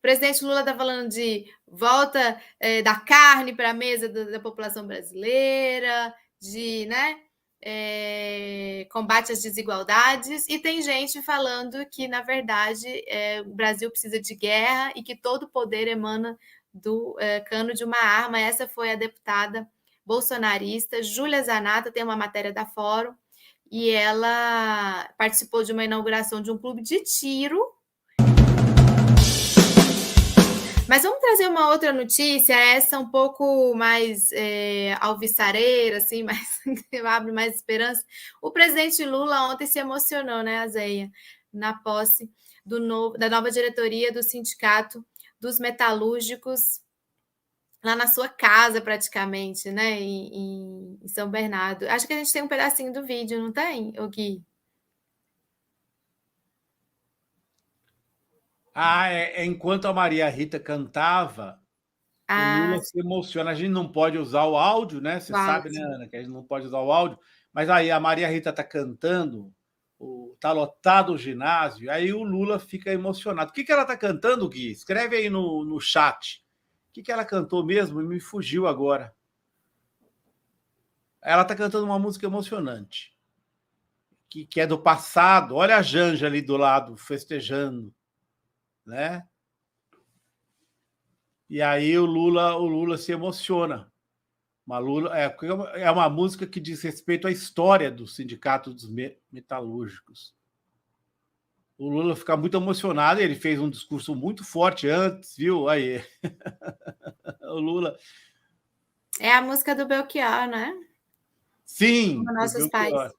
O presidente Lula está falando de volta da carne para a mesa da população brasileira, de, né, combate às desigualdades, e tem gente falando que, na verdade, o Brasil precisa de guerra e que todo poder emana do cano de uma arma. Essa foi a deputada bolsonarista Júlia Zanata, tem uma matéria da Fórum, e ela participou de uma inauguração de um clube de tiro. Mas vamos trazer uma outra notícia, essa um pouco mais alvissareira, assim, mais, abre mais esperança. O presidente Lula ontem se emocionou, né, Azeia, na posse da nova diretoria do Sindicato dos Metalúrgicos, lá na sua casa, praticamente, né, em São Bernardo. Acho que a gente tem um pedacinho do vídeo, não tem, Gui? Enquanto a Maria Rita cantava, o Lula se emociona. A gente não pode usar o áudio, né? Você sabe, né, Ana, que a gente não pode usar o áudio. Mas aí a Maria Rita está cantando, está lotado o ginásio, aí o Lula fica emocionado. O que ela está cantando, Gui? Escreve aí no chat. O que ela cantou mesmo? Me fugiu agora. Ela está cantando uma música emocionante, que é do passado. Olha a Janja ali do lado, festejando, né? E aí o Lula se emociona. É uma música que diz respeito à história do Sindicato dos Metalúrgicos. O Lula fica muito emocionado, ele fez um discurso muito forte antes, viu? Aí. O Lula. É a música do Belchior, né? Sim, como nossos pais.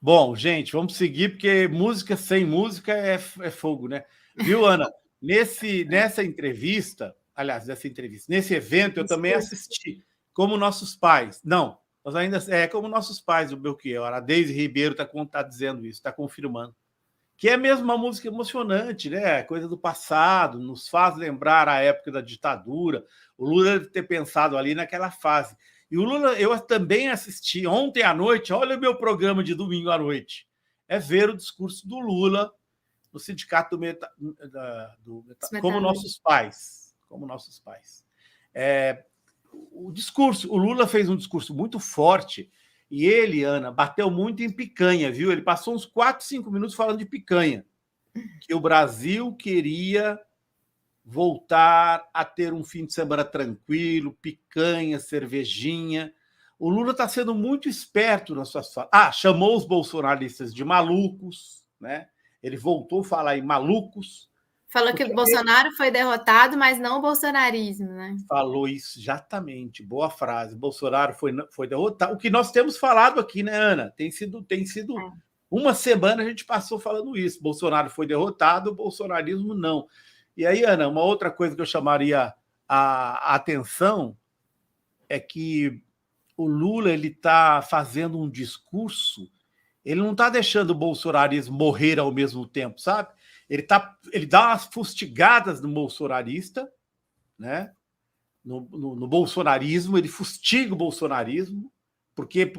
Bom, gente, vamos seguir, porque música sem música é fogo, né? Viu, Ana? Nessa entrevista, aliás, nesse evento, eu também assisti, como nossos pais. Não, nós ainda como nossos pais, o Belchior. A Deise Ribeiro está dizendo isso, está confirmando. Que é mesmo uma música emocionante, né? Coisa do passado, nos faz lembrar a época da ditadura. O Lula deve ter pensado ali naquela fase. E o Lula, eu também assisti ontem à noite, olha o meu programa de domingo à noite, é ver o discurso do Lula no Sindicato como nossos pais. Como nossos pais. O Lula fez um discurso muito forte, e ele, Ana, bateu muito em picanha, viu? Ele passou uns 4, 5 minutos falando de picanha, que o Brasil queria voltar a ter um fim de semana tranquilo, picanha, cervejinha. O Lula está sendo muito esperto nas suas falas. Chamou os bolsonaristas de malucos, né? Ele voltou a falar em malucos. Falou que o Bolsonaro foi derrotado, mas não o bolsonarismo, né? Falou isso, exatamente. Boa frase. Bolsonaro foi derrotado. O que nós temos falado aqui, né, Ana? Tem sido uma semana a gente passou falando isso. Bolsonaro foi derrotado, o bolsonarismo não. E aí, Ana, uma outra coisa que eu chamaria a atenção é que o Lula está fazendo um discurso, ele não está deixando o bolsonarismo morrer ao mesmo tempo, sabe? Ele dá umas fustigadas no bolsonarista, né? No bolsonarismo, ele fustiga o bolsonarismo, porque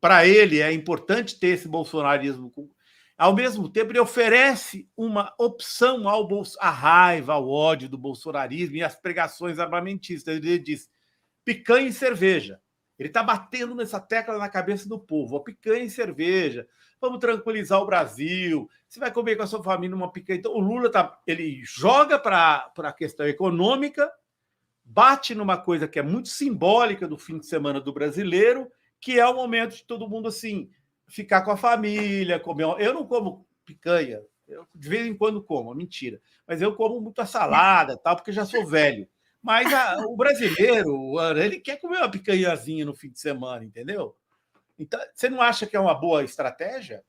para ele é importante ter esse bolsonarismo. Ao mesmo tempo, ele oferece uma opção à raiva, ao ódio do bolsonarismo e às pregações armamentistas. Ele diz picanha e cerveja. Ele está batendo nessa tecla na cabeça do povo. Picanha e cerveja. Vamos tranquilizar o Brasil. Você vai comer com a sua família uma picanha. Então, o Lula ele joga para a questão econômica, bate numa coisa que é muito simbólica do fim de semana do brasileiro, que é o momento de todo mundo assim ficar com a família, comer. Eu não como picanha, eu de vez em quando como, mentira, mas eu como muita salada, tal, porque já sou velho. Mas o brasileiro, ele quer comer uma picanhazinha no fim de semana, entendeu? Então, você não acha que é uma boa estratégia?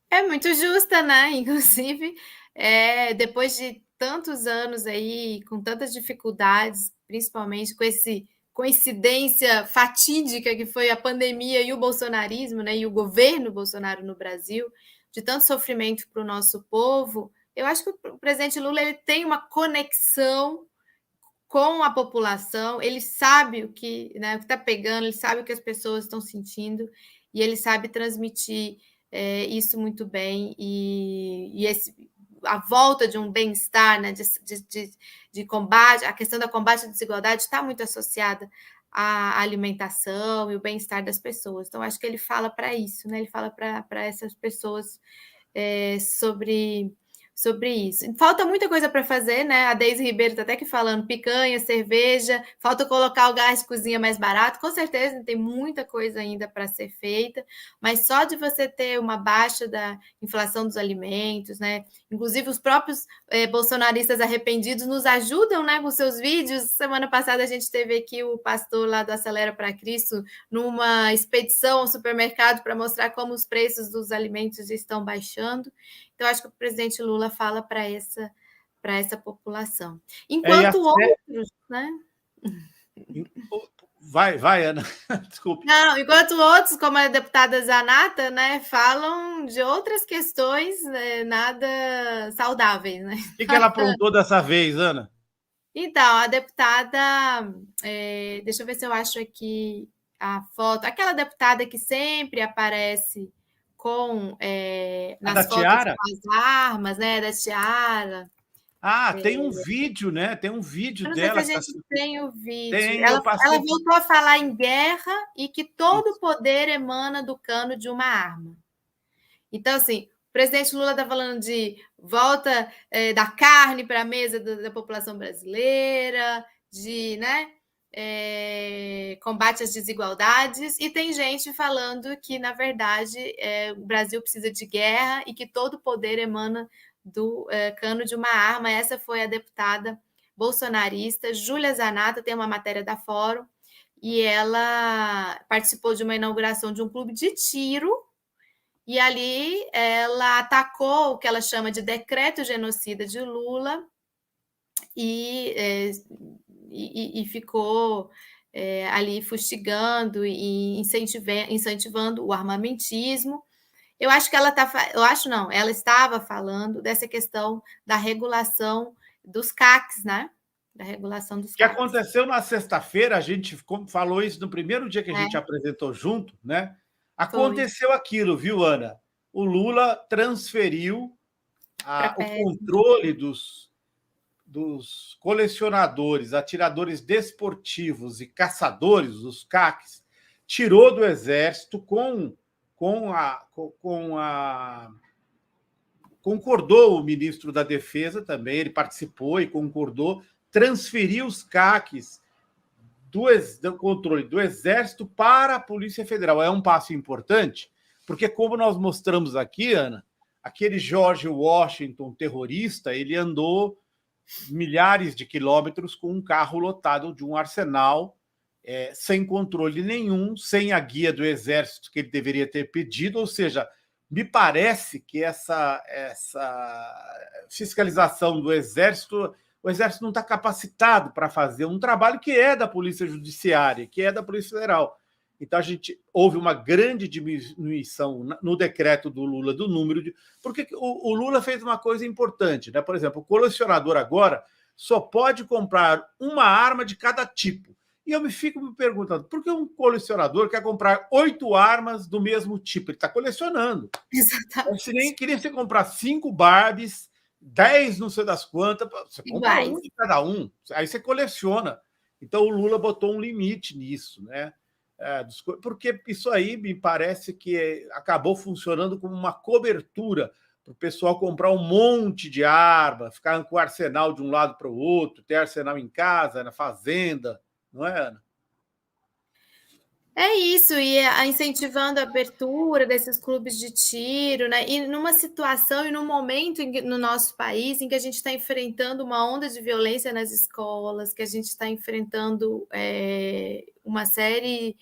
É muito justa, né? Inclusive, depois de tantos anos aí, com tantas dificuldades, principalmente com esse coincidência fatídica que foi a pandemia e o bolsonarismo, né? E o governo Bolsonaro no Brasil, de tanto sofrimento para o nosso povo, eu acho que o presidente Lula ele tem uma conexão com a população, ele sabe o que, né, o que está pegando, ele sabe o que as pessoas estão sentindo e ele sabe transmitir isso muito bem, e a volta de um bem-estar, né, de combate, a questão da combate à desigualdade está muito associada à alimentação e o bem-estar das pessoas. Então, acho que ele fala para isso, né? Ele fala para essas pessoas sobre isso. Falta muita coisa para fazer, né? A Deise Ribeiro está até aqui falando picanha, cerveja, falta colocar o gás de cozinha mais barato. Com certeza tem muita coisa ainda para ser feita, mas só de você ter uma baixa da inflação dos alimentos, né? Inclusive os próprios bolsonaristas arrependidos nos ajudam, né, com seus vídeos. Semana passada a gente teve aqui o pastor lá do Acelera para Cristo numa expedição ao supermercado para mostrar como os preços dos alimentos estão baixando. Então, acho que o presidente Lula fala para essa população. Enquanto outros, né? Vai, Ana, desculpe. Não, enquanto outros, como a deputada Zanata, né, falam de outras questões, nada saudáveis, né? O que ela aprontou dessa vez, Ana? Então, a deputada, deixa eu ver se eu acho aqui a foto, aquela deputada que sempre aparece nas fotos com as armas, né, da tiara. Tem um vídeo, né? Tem um vídeo não dela. sei se a gente tem o vídeo. Ela voltou a falar em guerra e que todo poder emana do cano de uma arma. Então, assim, o presidente Lula está falando de volta da carne para a mesa da população brasileira, de, né, combate às desigualdades, e tem gente falando que, na verdade, o Brasil precisa de guerra e que todo poder emana do cano de uma arma. Essa foi a deputada bolsonarista Júlia Zanata, tem uma matéria da Fórum, e ela participou de uma inauguração de um clube de tiro, e ali ela atacou o que ela chama de decreto genocida de Lula e ficou ali fustigando e incentivando o armamentismo. Eu acho que ela estava falando dessa questão da regulação dos CACs, né? Da regulação dos CACs. Que aconteceu na sexta-feira, a gente falou isso no primeiro dia que a gente apresentou junto, né? Aconteceu aquilo, viu, Ana? O Lula transferiu o controle dos colecionadores, atiradores desportivos e caçadores, os CACs, tirou do Exército concordou o ministro da Defesa também, ele participou e concordou, transferiu os CACs do controle do Exército para a Polícia Federal. É um passo importante, porque, como nós mostramos aqui, Ana, aquele George Washington terrorista, ele andou milhares de quilômetros com um carro lotado de um arsenal, sem controle nenhum, sem a guia do Exército que ele deveria ter pedido. Ou seja, me parece que essa fiscalização do Exército, o Exército não está capacitado para fazer um trabalho que é da Polícia Judiciária, que é da Polícia Federal. Então, houve uma grande diminuição no decreto do Lula do número de... Porque o Lula fez uma coisa importante, né? Por exemplo, o colecionador agora só pode comprar uma arma de cada tipo. E eu fico me perguntando, por que um colecionador quer comprar 8 armas do mesmo tipo? Ele está colecionando. Exatamente. Se nem queria você comprar 5 Barbies, 10 não sei das quantas, você compra um de cada um, aí você coleciona. Então, o Lula botou um limite nisso, né? Porque isso aí me parece que acabou funcionando como uma cobertura para o pessoal comprar um monte de arma, ficar com o arsenal de um lado para o outro, ter arsenal em casa, na fazenda, não é, Ana? É isso, e incentivando a abertura desses clubes de tiro, né? E numa situação e num momento no nosso país em que a gente está enfrentando uma onda de violência nas escolas, que a gente está enfrentando uma série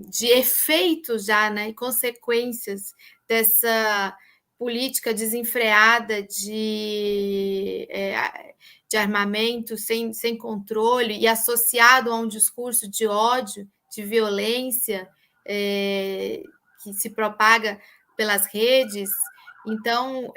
de efeitos já, né? E consequências dessa política desenfreada de armamento sem controle e associado a um discurso de ódio, de violência, que se propaga pelas redes. Então,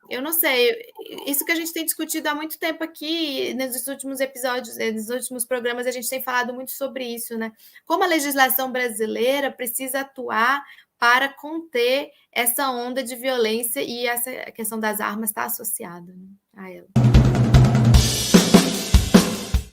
eu não sei, isso que a gente tem discutido há muito tempo aqui, nos últimos episódios, nos últimos programas, a gente tem falado muito sobre isso, né? Como a legislação brasileira precisa atuar para conter essa onda de violência, e essa questão das armas está associada, né, a ela.